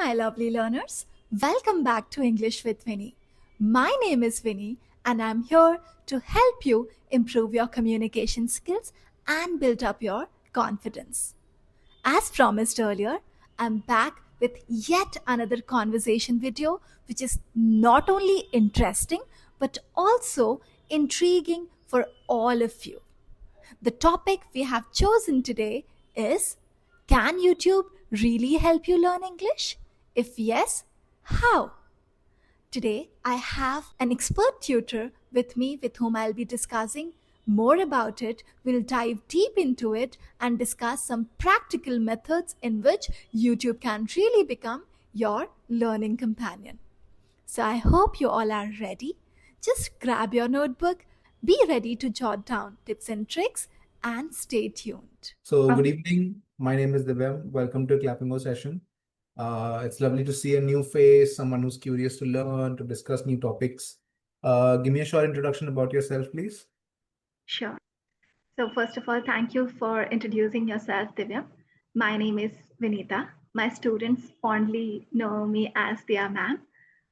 my lovely learners. Welcome back to English with Vinnie. My name is Vinnie, and I'm here to help you improve your communication skills and build up your confidence. As promised earlier, I'm back with yet another conversation video which is not only interesting but also intriguing for all of you. The topic we have chosen today is, can YouTube really help you learn English? If yes, how? Today, I have an expert tutor with me with whom I'll be discussing more about it. We'll dive deep into it and discuss some practical methods in which YouTube can really become your learning companion. So I hope you all are ready. Just grab your notebook, be ready to jot down tips and tricks, and stay tuned. So good evening. My name is Divyam. Welcome to Clapping O session. It's lovely to see a new face, someone who's curious to learn, to discuss new topics. Give me a short introduction about yourself, please. Sure. So first of all, thank you for introducing yourself, Divya. My name is Vinita. My students fondly know me as Diya ma'am.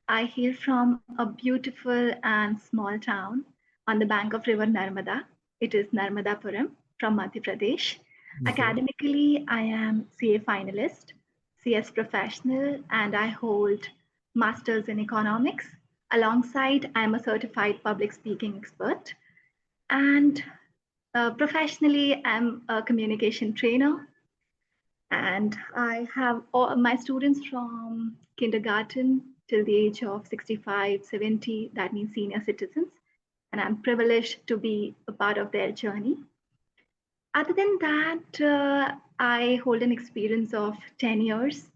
I hail from a beautiful and small town on the bank of river Narmada. It is Narmadapuram from Madhya Pradesh. Academically, I am CA finalist, CS professional, and I hold masters in economics. Alongside, I am a certified public speaking expert. And professionally, I'm a communication trainer, and I have all my students from kindergarten till the age of 65, 70, that means senior citizens, and I'm privileged to be a part of their journey. Other than that, I hold an experience of 10 years.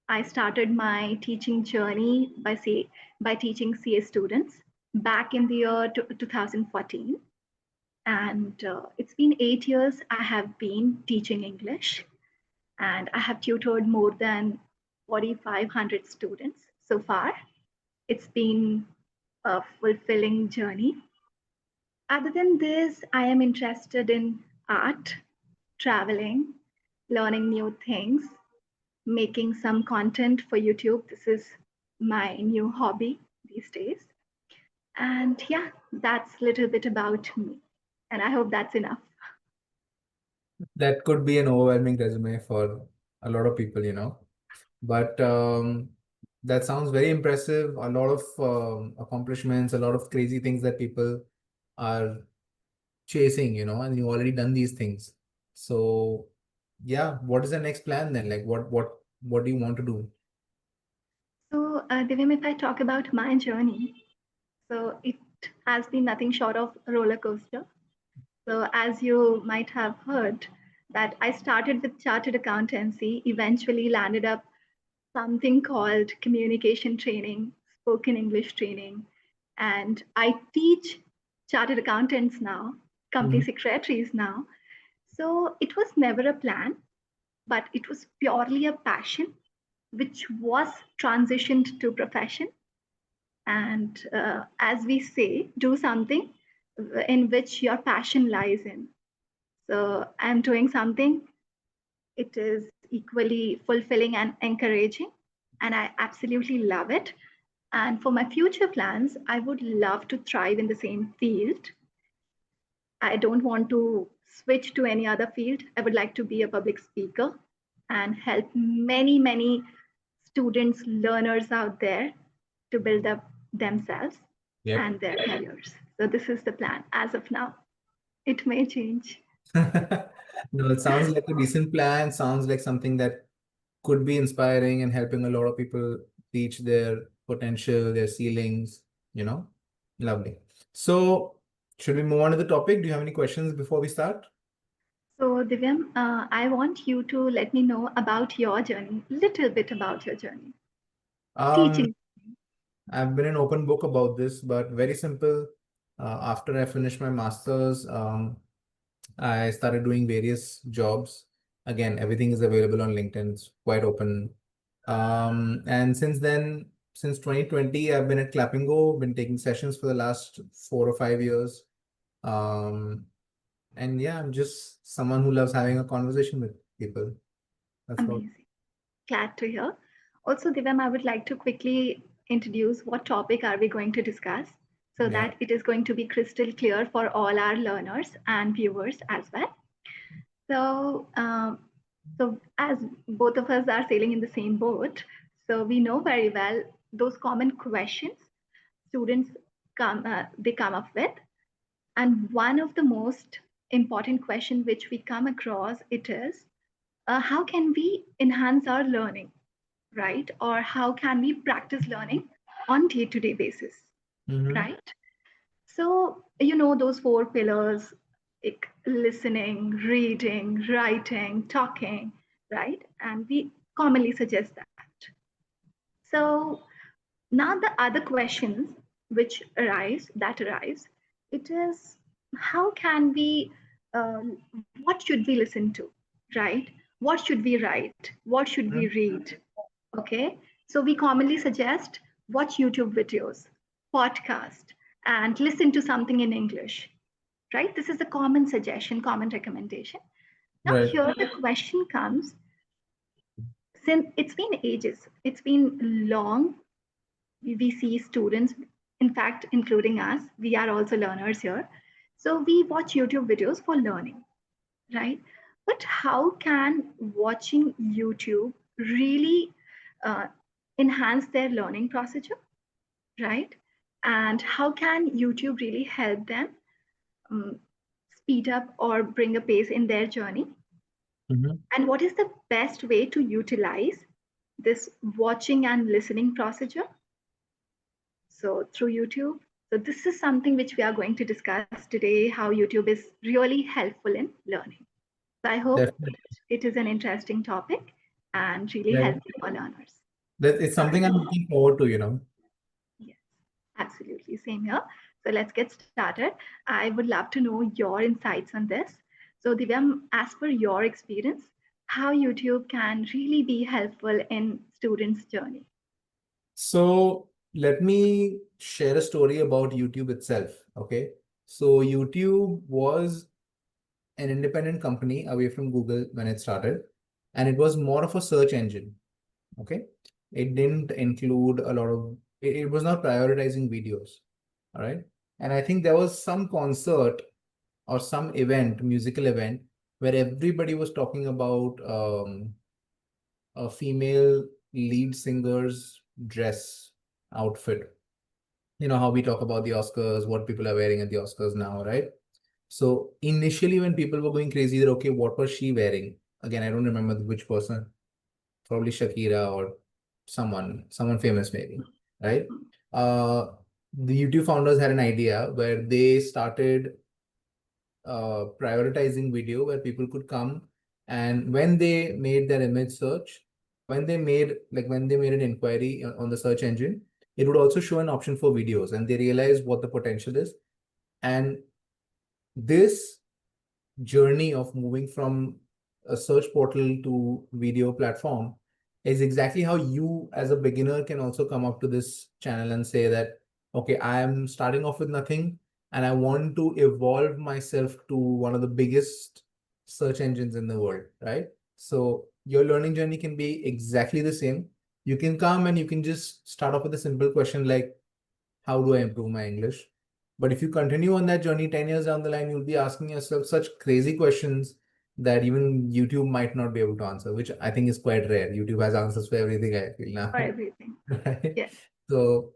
I started my teaching journey by teaching CA students back in the year 2014. And it's been 8 years I have been teaching English, and I have tutored more than 4,500 students so far. It's been a fulfilling journey. Other than this, I am interested in art, traveling, learning new things, making some content for YouTube. This is my new hobby these days. And yeah, that's a little bit about me. And I hope that's enough. That could be an overwhelming resume for a lot of people, But that sounds very impressive. A lot of accomplishments, a lot of crazy things that people are chasing, and you've already done these things. So yeah, what is the next plan then? Like what do you want to do? So, Divyam, if I talk about my journey, so it has been nothing short of a roller coaster. So, as you might have heard, that I started with chartered accountancy, eventually landed up something called communication training, spoken English training, and I teach chartered accountants now, company Mhm. secretaries now. So it was never a plan, but it was purely a passion, which was transitioned to profession. And as we say, do something in which your passion lies in. So I'm doing something, it is equally fulfilling and encouraging, and I absolutely love it. And for my future plans, I would love to thrive in the same field. I don't want to switch to any other field. I would like to be a public speaker and help many, many students, learners out there to build up themselves Yep. and their careers. So this is the plan as of now. It may change. No, it sounds like a decent plan. Sounds like something that could be inspiring and helping a lot of people reach their potential, their ceilings, you know. Lovely. So, should we move on to the topic? Do you have any questions before we start? So Divyam, I want you to let me know about your journey, little bit about your journey. Um, Teaching. I've been an open book about this, but very simple. After I finished my master's, I started doing various jobs. Again, everything is available on LinkedIn. It's quite open. And since then, since 2020, I've been at Clappingo, been taking sessions for the last 4 or 5 years. Um, and yeah, I'm just someone who loves having a conversation with people. That's all. Amazing. Glad to hear. Also, Divyam, I would like to quickly introduce what topic are we going to discuss so Yeah. that it is going to be crystal clear for all our learners and viewers as well. So, so as both of us are sailing in the same boat, so we know very well those common questions students come up with, and one of the most important question which we come across it is how can we enhance our learning, right? Or how can we practice learning on day-to-day basis, Mm-hmm. right? So, you know, those four pillars like listening, reading, writing, talking, right? And we commonly suggest that. So, now the other questions that arise, it is how can we, what should we listen to, right? What should we write? What should we read? Okay, so we commonly suggest watch YouTube videos, podcast, and listen to something in English, right? This is a common suggestion, common recommendation. Now, Right. here the question comes since it's been ages, it's been long. We see students, in fact, including us, we are also learners here. So we watch YouTube videos for learning, right? But how can watching YouTube really uh, enhance their learning procedure, right? And how can YouTube really help them um, speed up or bring a pace in their journey? Mm-hmm. And what is the best way to utilize this watching and listening procedure? So through YouTube. So this is something which we are going to discuss today, how YouTube is really helpful in learning. So I hope Definitely. it is an interesting topic and really Yeah. helpful for learners. It's something I'm looking forward to, Yes, absolutely. Same here. So let's get started. I would love to know your insights on this. So Divyam, as per your experience, how YouTube can really be helpful in students' journey. So let me share a story about YouTube itself. Okay. So YouTube was an independent company away from Google when it started, and it was more of a search engine. Okay. It didn't include a lot of, it was not prioritizing videos. All right. And I think there was some concert or some event, musical event, where everybody was talking about a female lead singer's dress outfit. You know how we talk about the Oscars, what people are wearing at the Oscars now, right? So initially, when people were going crazy, that okay, what was she wearing? Again, I don't remember which person, probably Shakira or someone famous maybe, right? Uh, the YouTube founders had an idea where they started prioritizing video where people could come, and when they made their image search, when they made an inquiry on the search engine, it would also show an option for videos, and they realized what the potential is. And this journey of moving from a search portal to video platform is exactly how you as a beginner can also come up to this channel and say that, okay, I am starting off with nothing and I want to evolve myself to one of the biggest search engines in the world, right? So your learning journey can be exactly the same. You can come and you can just start off with a simple question like, how do I improve my English? But if you continue on that journey 10 years down the line, you'll be asking yourself such crazy questions that even YouTube might not be able to answer, which I think is quite rare. YouTube has answers for everything, I feel For now. everything. Right? Yes. So,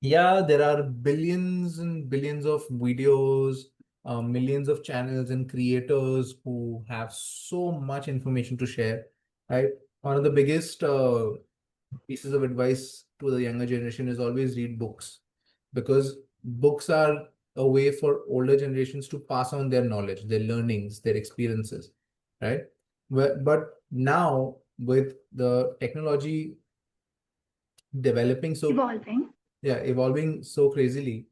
yeah, there are billions and billions of videos, millions of channels and creators who have so much information to share, right? One of the biggest pieces of advice to the younger generation is always read books, because books are a way for older generations to pass on their knowledge, their learnings, their experiences, right? But now with the technology developing so, Evolving. yeah, evolving so crazily,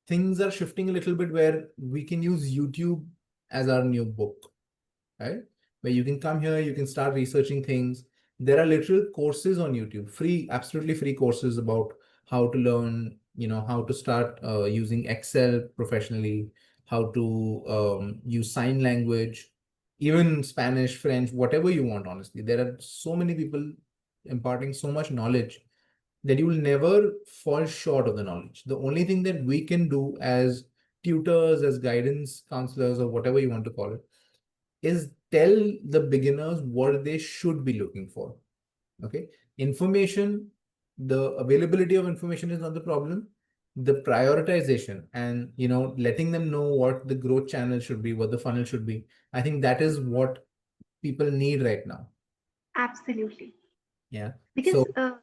things are shifting a little bit where we can use YouTube as our new book, right? Where you can come here, you can start researching things. There are literal courses on YouTube, free, absolutely free courses about how to learn, how to start using Excel professionally, how to use sign language, even Spanish, French, whatever you want, honestly. There are so many people imparting so much knowledge that you will never fall short of the knowledge. The only thing that we can do as tutors, as guidance counselors, or whatever you want to call it, is tell the beginners what they should be looking for. Okay. Information, the availability of information is not the problem. The prioritization and letting them know what the growth channel should be, what the funnel should be. I think that is what people need right now. Absolutely. Yeah. Because, So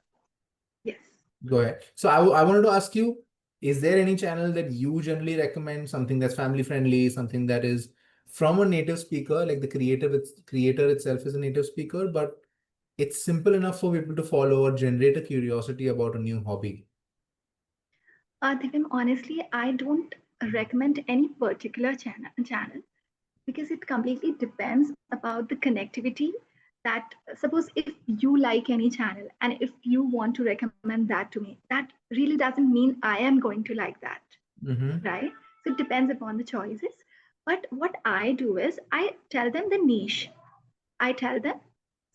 yes. go ahead. So I wanted to ask you, is there any channel that you generally recommend, something that's family friendly, something that is from a native speaker, like the creator itself is a native speaker, but it's simple enough for people to follow or generate a curiosity about a new hobby? Divyam, honestly, I don't recommend any particular channel because it completely depends about the connectivity. That suppose if you like any channel and if you want to recommend that to me, that really doesn't mean I am going to like that, Mm-hmm. right? So it depends upon the choices. But what I do is I tell them the niche. I tell them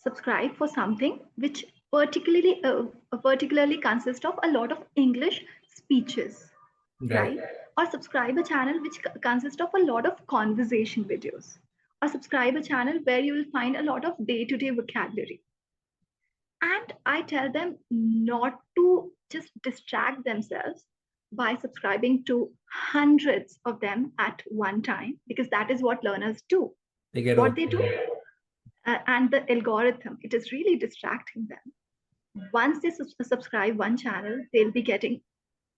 subscribe for something which particularly consists of a lot of English speeches, Right. right? Or subscribe a channel which consists of a lot of conversation videos. Or subscribe a channel where you will find a lot of day-to-day vocabulary. And I tell them not to just distract themselves by subscribing to hundreds of them at one time, because that is what learners do. They get What over. they do, and the algorithm, it is really distracting them. Once they subscribe one channel, they'll be getting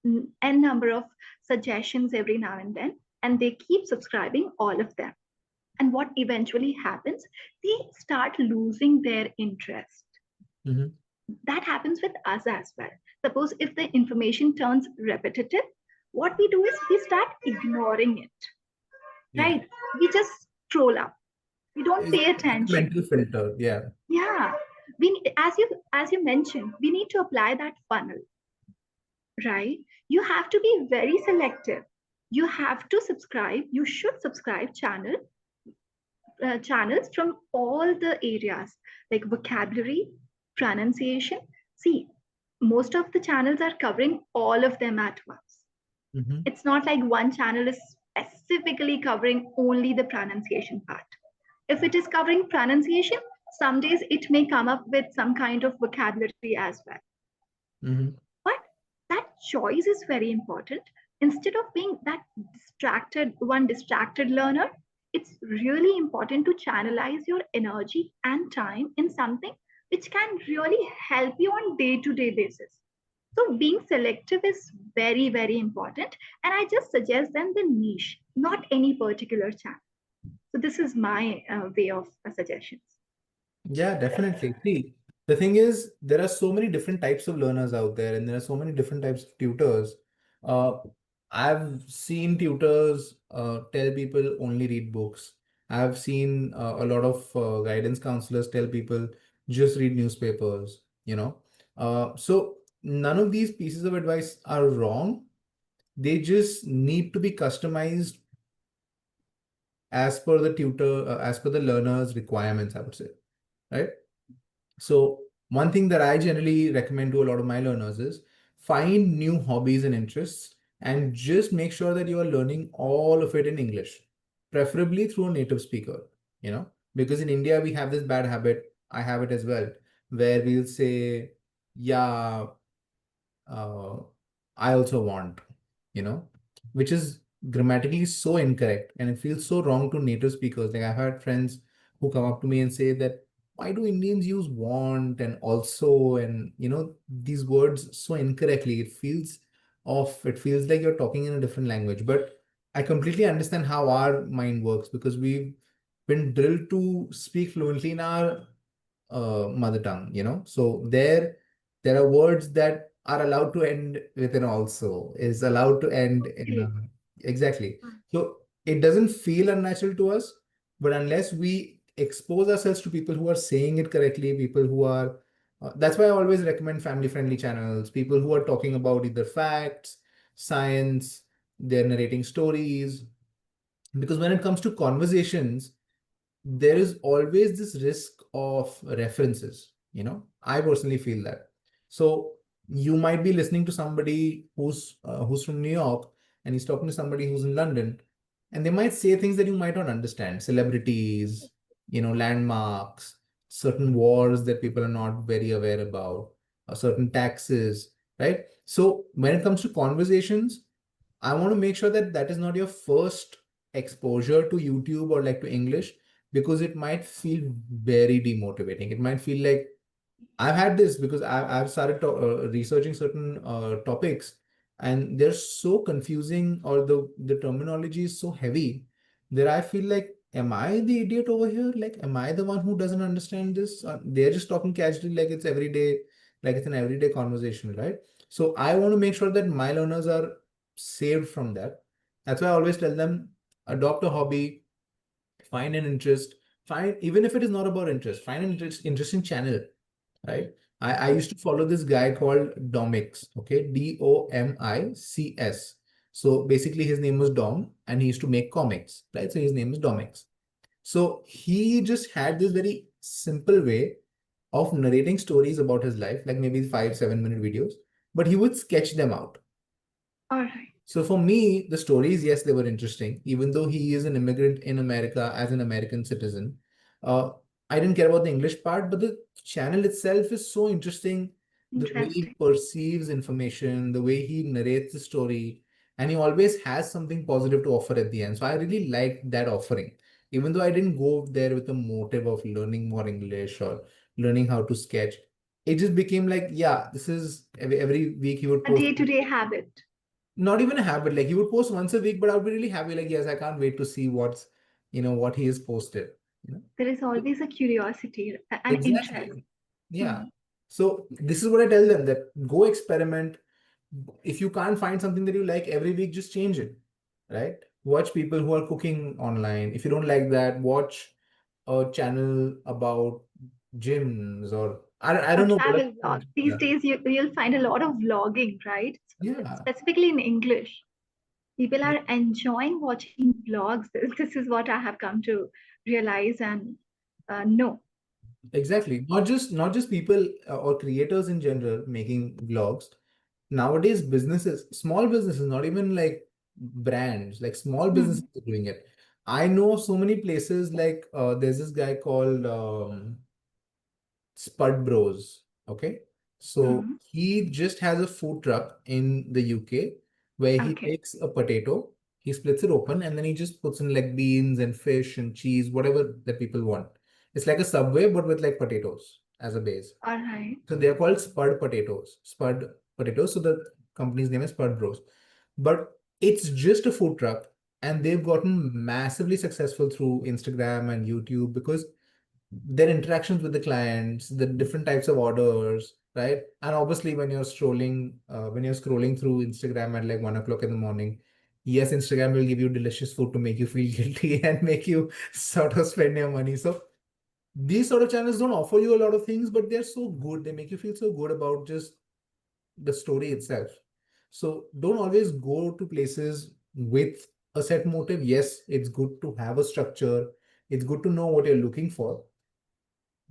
n number of suggestions every now and they keep subscribing all of them. And what eventually happens, they start losing their interest. Mm-hmm. That happens with us as well. Suppose if the information turns repetitive, what we do is we start ignoring it, Yeah. right? We just scroll up, we don't It's pay a attention. mental filter. Yeah. Yeah, we, as you mentioned, we need to apply that funnel, right? You have to be very selective. You have to subscribe. You should subscribe channels from all the areas like vocabulary, pronunciation. See, most of the channels are covering all of them at once. Mm-hmm. It's not like one channel is specifically covering only the pronunciation part. If it is covering pronunciation, some days it may come up with some kind of vocabulary as well. Mm-hmm. But that choice is very important. Instead of being that distracted learner, it's really important to channelize your energy and time in something which can really help you on day-to-day basis. So being selective is very, very important. And I just suggest them the niche, not any particular channel. So this is my way of suggestions. Yeah, definitely. See, the thing is, there are so many different types of learners out there, and there are so many different types of tutors. Uh, I've seen tutors tell people only read books. I've seen a lot of guidance counselors tell people just read newspapers. So none of these pieces of advice are wrong. They just need to be customized as per the tutor, as per the learner's requirements, I would say, right? So one thing that I generally recommend to a lot of my learners is find new hobbies and interests and just make sure that you are learning all of it in English, preferably through a native speaker, because in India we have this bad habit, I have it as well, where we'll say, yeah, uh, I also want, you know, which is grammatically so incorrect and it feels so wrong to native speakers. Like I've had friends who come up to me and say that why do Indians use want and also and these words so incorrectly? It feels off. It feels like you're talking in a different language. But I completely understand how our mind works because we've been drilled to speak fluently in our mother tongue. So there are words that are allowed to end with an also, is allowed to end in Okay. exactly. So it doesn't feel unnatural to us, but unless we expose ourselves to people who are saying it correctly, people who are that's why I always recommend family friendly channels, people who are talking about either facts, science, they're narrating stories. Because when it comes to conversations, there is always this risk of references. I personally feel that. So you might be listening to somebody who's from New York, and he's talking to somebody who's in London, and they might say things that you might not understand, celebrities, landmarks, certain wars that people are not very aware about, or certain taxes, right? So when it comes to conversations, I want to make sure that that is not your first exposure to YouTube or like to English, because it might feel very demotivating. It might feel like, I've had this because I've started researching certain topics, and they're so confusing, or the terminology is so heavy that I feel like, am I the idiot over here? Like, am I the one who doesn't understand this? They're just talking casually, like it's everyday, like it's an everyday conversation, right? So I want to make sure that my learners are saved from that. That's why I always tell them, adopt a hobby, find an interest, find, even if it is not about interest, find an interesting channel, right? I used to follow this guy called Domix, okay, Domics. So basically, his name was Dom, and he used to make comics, right? So his name is Domix. So he just had this very simple way of narrating stories about his life, like maybe 5, 7 minute videos, but he would sketch them out. All right. So for me, the stories, yes, they were interesting. Even though he is an immigrant in America as an American citizen, uh, I didn't care about the English part, but the channel itself is so interesting. The way he Interesting. perceives information, the way he narrates the story, and he always has something positive to offer at the end. So I really liked that offering. Even though I didn't go there with the motive of learning more English or learning how to sketch, it just became like, yeah, this is every week he would A post. day-to-day habit. Not even a habit. Like, he would post once a week, but I would be really happy. Like, yes, I can't wait to see what he has posted. You know, There is always a curiosity, an interest. exactly. Yeah. Hmm. So this is what I tell them, that go experiment. If you can't find something that you like every week, just change it, right? Watch people who are cooking online. If you don't like that, watch a channel about gyms, or I Or don't know what. travel vlog. These days, you'll find a lot of vlogging, right? Yeah. Specifically in English. People are enjoying watching vlogs. This is what I have come to realize and know. Exactly. Not just people or creators in general making vlogs. Nowadays, businesses, small businesses, not even like brands, like small Hmm. businesses are doing it. I know so many places, like there's this guy called Spud Bros. Okay. So Hmm. he just has a food truck in the UK where he Okay. takes a potato, he splits it open, and then he just puts in like beans and fish and cheese, whatever that people want. It's like a Subway, but with like potatoes as a base. All right. So they're called Spud potatoes. Spud potatoes. So the company's name is Spud Bros. But it's just a food truck, and they've gotten massively successful through Instagram and YouTube because their interactions with the clients, the different types of orders, right? And obviously, when you're scrolling through Instagram at like 1 o'clock in the morning, yes, Instagram will give you delicious food to make you feel guilty and make you sort of spend your money. So these sort of channels don't offer you a lot of things, but they're so good. They make you feel so good about just the story itself. So don't always go to places with a set motive. Yes, it's good to have a structure. It's good to know what you're looking for,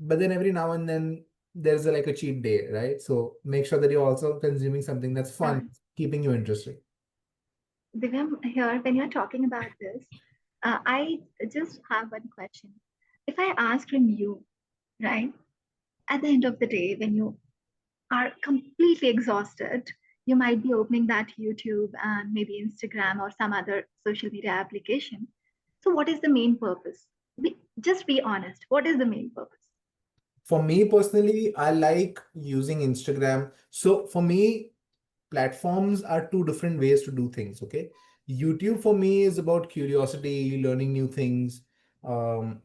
but then every now and then there's like a cheat day, right? So make sure that you're also consuming something that's fun, keeping you interested. Divyam, here, when you're talking about this, I just have one question. If I ask from you, right, at the end of the day, when you are completely exhausted, you might be opening that YouTube and maybe Instagram or some other social media application. So, what is the main purpose? Just be honest. What is the main purpose? For me personally, I like using Instagram. So for me, platforms are two different ways to do things. Okay. YouTube for me is about curiosity, learning new things, um,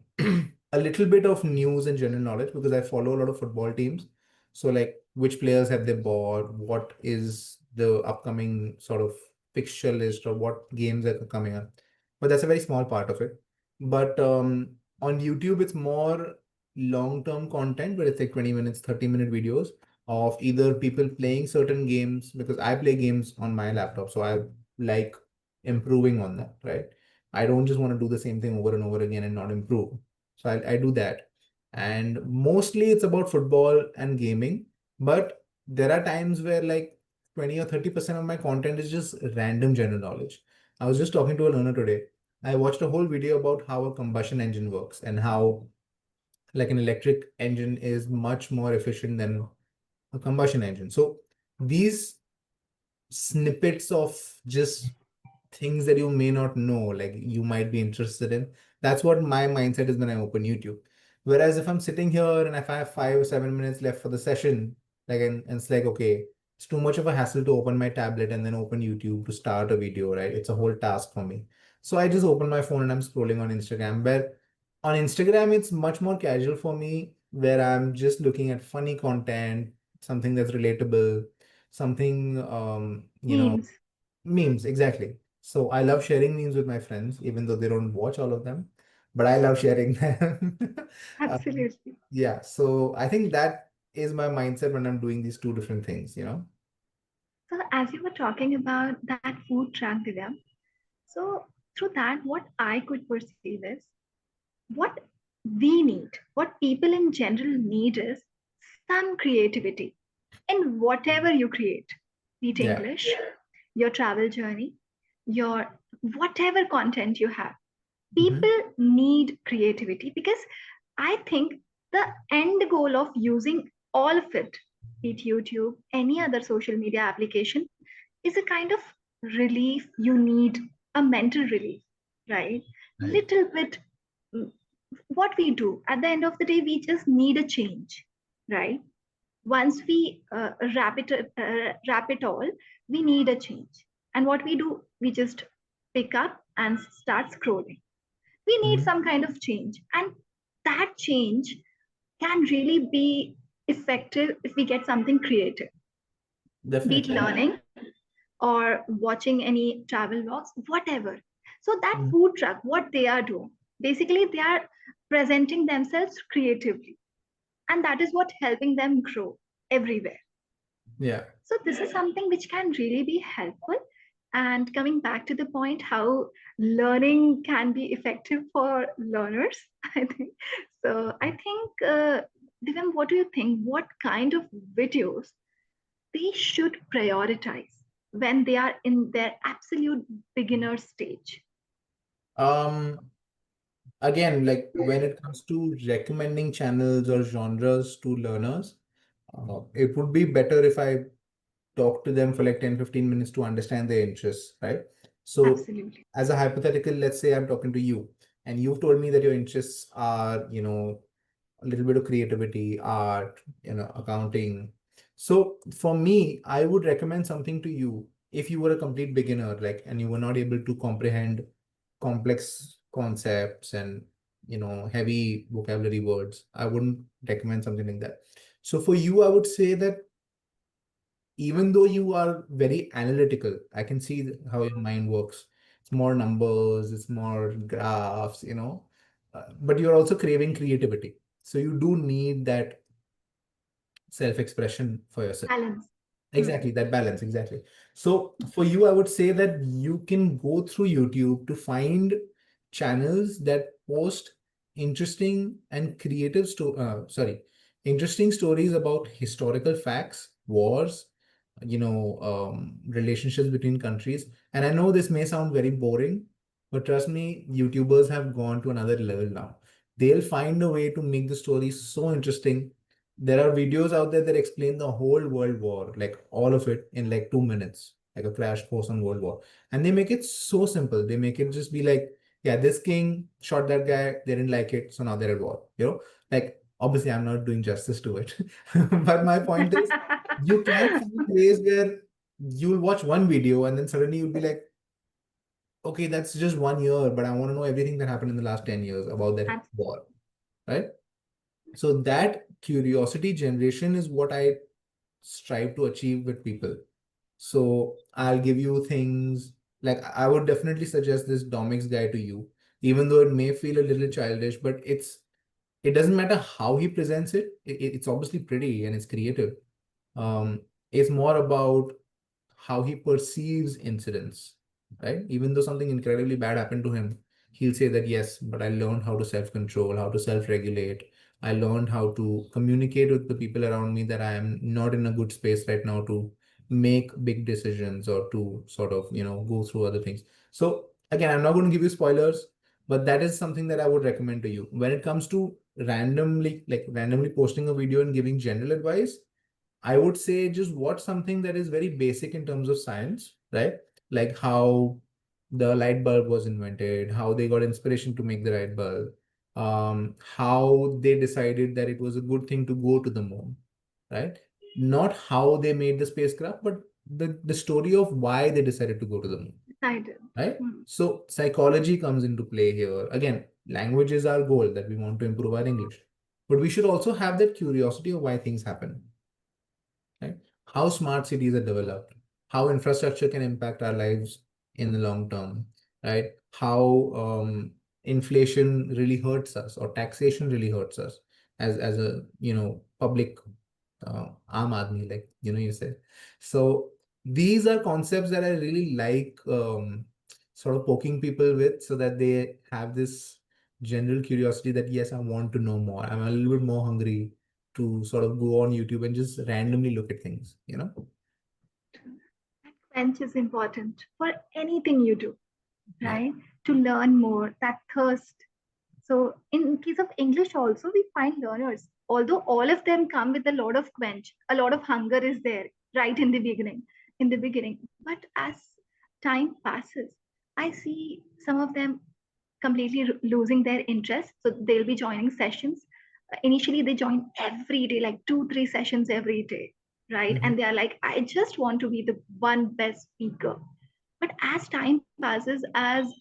a little bit of news and general knowledge because I follow a lot of football teams. So, like, which players have they bought? What is the upcoming sort of fixture list, or what games are coming up? But that's a very small part of it. But on YouTube, it's more long-term content where it's like 20 minutes, 30-minute videos of either people playing certain games, because I play games on my laptop, so I like improving on that, right? I don't just want to do the same thing over and over again and not improve. So I do that. And mostly it's about football and gaming. But there are times where like 20 or 30% of my content is just random general knowledge. I was just talking to a learner today. I watched a whole video about how a combustion engine works and how like an electric engine is much more efficient than a combustion engine. So these snippets of just things that you may not know, like you might be interested in. That's what my mindset is when I open YouTube. Whereas if I'm sitting here and if I have 5 or 7 minutes left for the session, like and it's like, okay, it's too much of a hassle to open my tablet and then open YouTube to start a video, right? It's a whole task for me. So I just open my phone and I'm scrolling on Instagram. But on Instagram, it's much more casual for me, where I'm just looking at funny content, something that's relatable, something Memes. memes, exactly. So I love sharing memes with my friends, even though they don't watch all of them, but I love sharing them. Um, Absolutely. yeah, so I think that is my mindset when I'm doing these two different things. So as you were talking about that food truck, Divya, so through that, what I could perceive is what we need, what people in general need is some creativity in whatever you create, be it Yeah. English, your travel journey, your whatever content you have. Hmm. People need creativity because I think the end goal of using all of it, be it YouTube, any other social media application, is a kind of relief you need, a mental relief, right? Right. Little bit mm, what we do at the end of the day, we just need a change, right? Once we wrap it all, we need a change. And what we do, we just pick up and start scrolling. We need Hmm. some kind of change. And that change can really be effective if we get something creative, be it Definitely. learning or watching any travel vlogs, whatever. So that Mhm. food truck, what they are doing, basically they are presenting themselves creatively. And that is what helping them grow everywhere. Yeah. So this is something which can really be helpful. And coming back to the point, how learning can be effective for learners, I think. So I think, Divyam, what do you think? What kind of videos they should prioritize when they are in their absolute beginner stage? Um, Again, like when it comes to recommending channels or genres to learners, it would be better if I talk to them for like 10-15 minutes to understand their interests, right? So Absolutely. as a hypothetical, let's say I'm talking to you and you've told me that your interests are, a little bit of creativity, art, accounting. So for me, I would recommend something to you if you were a complete beginner, like, and you were not able to comprehend complex concepts and, heavy vocabulary words. I wouldn't recommend something like that. So for you, I would say that even though you are very analytical, I can see how your mind works. It's more numbers, it's more graphs, but you're also craving creativity. So you do need that self-expression for yourself. Balance. Exactly, Hmm. that balance, exactly. So for you, I would say that you can go through YouTube to find channels that post interesting and interesting stories about historical facts, wars, relationships between countries. And I know this may sound very boring, but trust me, YouTubers have gone to another level now. They'll find a way to make the story so interesting. There are videos out there that explain the whole World War, like all of it in like 2 minutes, like a crash course on World War. And they make it so simple. They make it just be like, yeah, this king shot that guy, they didn't like it, so now they're at war. Like obviously I'm not doing justice to it. But my point is, you can find ways where you'll watch one video and then suddenly you'll be like, okay, that's just 1 year, but I want to know everything that happened in the last 10 years about that war, right? So that curiosity generation is what I strive to achieve with people. So I'll give you things like I would definitely suggest this Domix guy to you, even though it may feel a little childish, but it doesn't matter how he presents it. It's obviously pretty and it's creative. Um, it's more about how he perceives incidents, right? Even though something incredibly bad happened to him, he'll say that, yes, but I learned how to self-control, how to self-regulate, I learned how to communicate with the people around me that I am not in a good space right now to make big decisions or to sort of, go through other things. So again, I'm not going to give you spoilers, but that is something that I would recommend to you. When it comes to randomly posting a video and giving general advice, I would say just watch something that is very basic in terms of science, right? Like how the light bulb was invented, how they got inspiration to make the light bulb, how they decided that it was a good thing to go to the moon, right? Not how they made the spacecraft, but the story of why they decided to go to the moon, Decided. right? So psychology comes into play here. Again, language is our goal that we want to improve our English, but we should also have that curiosity of why things happen, right? How smart cities are developed, how infrastructure can impact our lives in the long term, right? How inflation really hurts us or taxation really hurts us as a public aam aadmi, like you said. So these are concepts that I really like sort of poking people with, so that they have this general curiosity that yes, I want to know more. I'm a little bit more hungry to sort of go on YouTube and just randomly look at things. That quench is important for anything you do, Yeah. right? To learn more, that thirst. So in case of English also, we find learners, although all of them come with a lot of quench, a lot of hunger is there right in the beginning. But as time passes, I see some of them completely losing their interest. So they'll be joining sessions. Initially, they join every day, like 2, 3 sessions every day, right? Mhm. And they are like, I just want to be the one best speaker. But as time passes, as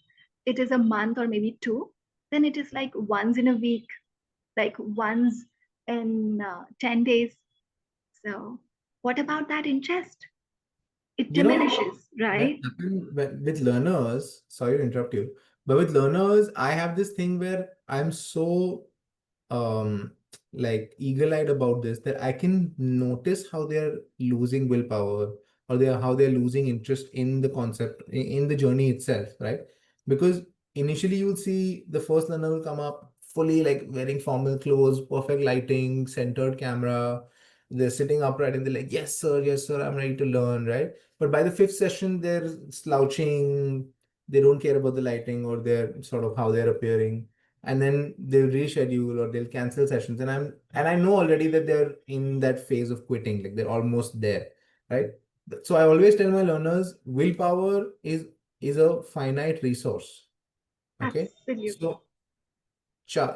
it is a month or maybe two, then it is like once in a week, like once in 10 days. So, what about that interest? It You know, diminishes, that right? happened with learners. Sorry to interrupt you, but with learners, I have this thing where I'm so um like eagle-eyed about this that I can notice how they're losing willpower, or how they're losing interest in the concept, in the journey itself, right? Because initially you'll see the first learner will come up fully like wearing formal clothes, perfect lighting, centered camera. They're sitting upright and they're like, yes sir, I'm ready to learn, right? But by the fifth session, they're slouching, they don't care about the lighting or their sort of how they're appearing, and then they'll reschedule or they'll cancel sessions, and I know already that they're in that phase of quitting, like they're almost there, right? So I always tell my learners, willpower is a finite resource. Okay. Absolutely.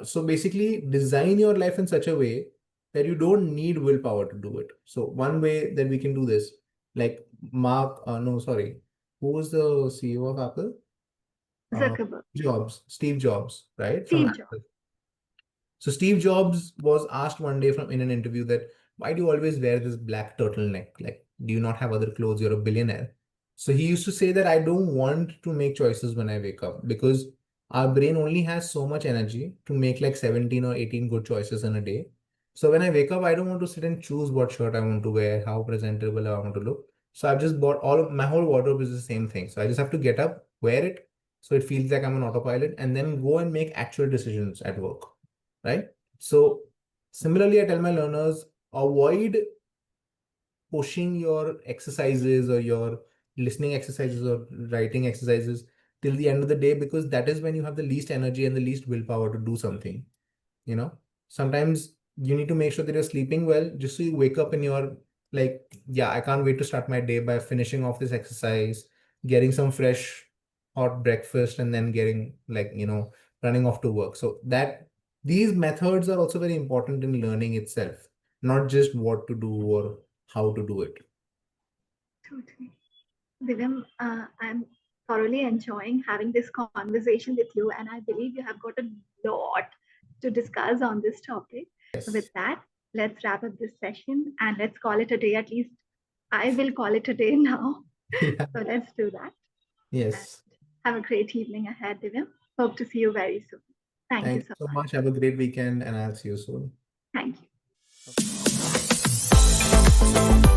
So basically design your life in such a way that you don't need willpower to do it. So one way that we can do this, like Mark, no, sorry, who was the CEO of Apple? uh, Zuckerberg, Steve Jobs, right? From Steve Jobs. Apple. So Steve Jobs was asked one day in an interview that, why do you always wear this black turtleneck? Like, do you not have other clothes? You're a billionaire. So he used to say that I don't want to make choices when I wake up, because our brain only has so much energy to make like 17 or 18 good choices in a day. So when I wake up, I don't want to sit and choose what shirt I want to wear, how presentable I want to look. So I've just bought all of my whole wardrobe is the same thing. So I just have to get up, wear it, so it feels like I'm on autopilot, and then go and make actual decisions at work, right? So similarly, I tell my learners, avoid pushing your exercises or your listening exercises or writing exercises till the end of the day, because that is when you have the least energy and the least willpower to do something. you know Sometimes you need to make sure that you're sleeping well, just so you wake up and you're like, yeah, I can't wait to start my day by finishing off this exercise, getting some fresh hot breakfast, and then getting like, running off to work. So that these methods are also very important in learning itself, not just what to do or how to do it. Totally. Divyam, I'm thoroughly enjoying having this conversation with you, and I believe you have got a lot to discuss on this topic. With Yes. that, let's wrap up this session and let's call it a day. At least I will call it a day now. Yeah. So let's do that. And Yes. have a great evening ahead, Divyam. Hope to see you very soon. Thank you Thank you so so much. much. Have a great weekend, and I'll see you soon. Thank you.